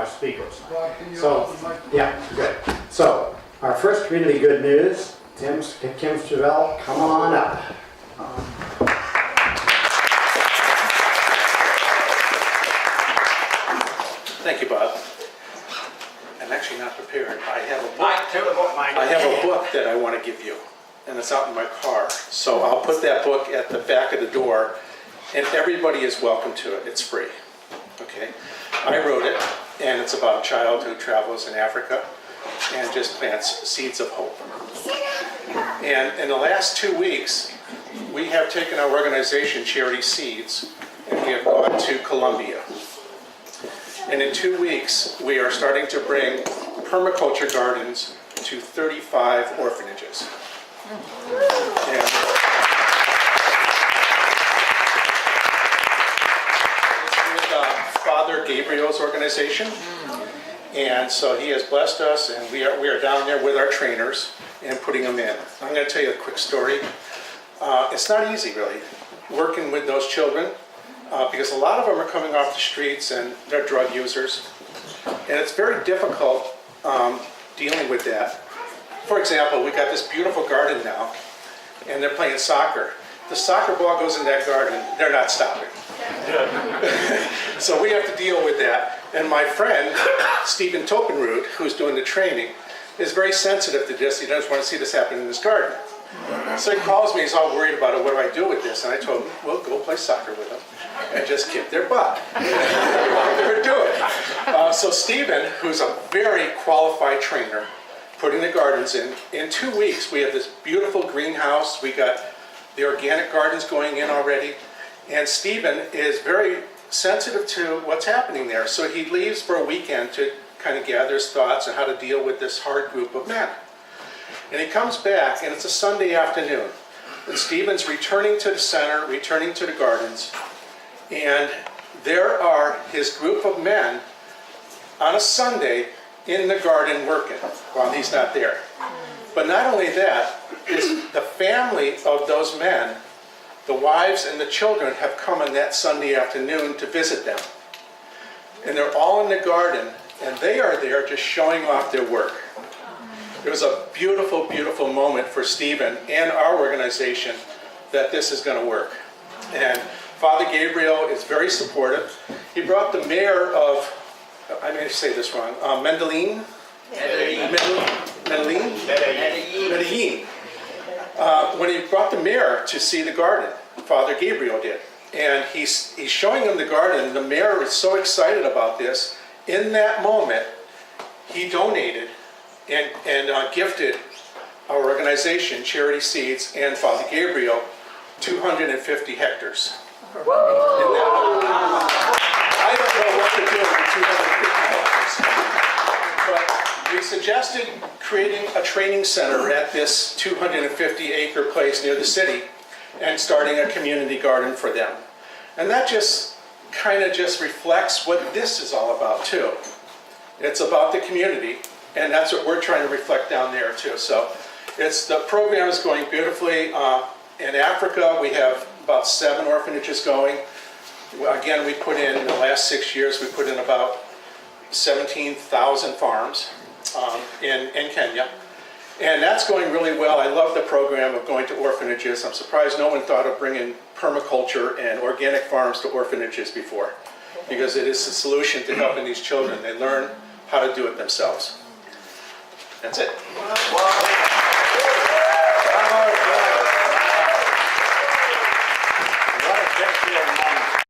our speakers. Bob, can you So, open the mic? yeah, good. So, our first community good news, Kim Strubel, come on up. Thank you, Bob. I'm actually not prepared. I have a book that I want to give you, and it's out in my car. So I'll put that book at the back of the door, and everybody is welcome to it. It's free. Okay? I wrote it, and it's about a child who travels in Africa and just plants seeds of hope. And in the last 2 weeks, we have taken our organization, Charity Seeds, and we have gone to Colombia. And in 2 weeks, we are starting to bring permaculture gardens to 35 orphanages. And it's with Father Gabriel's organization. And so he has blessed us, and we are down there with our trainers and putting them in. I'm going to tell you a quick story. It's not easy, really, working with those children. Because a lot of them are coming off the streets and they're drug users. And it's very difficult dealing with that. For example, we got this beautiful garden now, and they're playing soccer. The soccer ball goes in that garden, they're not stopping. So we have to deal with that. And my friend, Stephen Topenroot, who's doing the training, is very sensitive to this. He doesn't want to see this happen in his garden. So he calls me, he's all worried about it, what do I do with this? And I told him, well, go play soccer with them and just kick their butt. They're doing it. So Stephen, who's a very qualified trainer, putting the gardens in 2 weeks, we have this beautiful greenhouse. We got the organic gardens going in already. And Stephen is very sensitive to what's happening there. So he leaves for a weekend to kind of gather his thoughts on how to deal with this hard group of men. And he comes back, and it's a Sunday afternoon. And Stephen's returning to the center, returning to the gardens, and there are his group of men on a Sunday in the garden working while he's not there. But not only that, is the family of those men, the wives and the children, have come on that Sunday afternoon to visit them. And they're all in the garden, and they are there just showing off their work. It was a beautiful, beautiful moment for Stephen and our organization that this is going to work. And Father Gabriel is very supportive. He brought the mayor of, I may say this wrong, Medellin? Medellin? When he brought the mayor to see the garden, Father Gabriel did. And he's showing him the garden. The mayor is so excited about this. In that moment, he donated and gifted our organization, Charity Seeds, and Father Gabriel, 250 hectares. I don't know what to do with 250 hectares, but we suggested creating a training center at this 250-acre place near the city and starting a community garden for them. And that just kind of just reflects what this is all about, too. It's about the community. And that's what we're trying to reflect down there too. So the program is going beautifully. In Africa, we have about 7 orphanages going. Again, we put in the last 6 years, we put in about 17,000 farms in Kenya. And that's going really well. I love the program of going to orphanages. I'm surprised no one thought of bringing permaculture and organic farms to orphanages before, because it is the solution to helping these children. They learn how to do it themselves. That's it.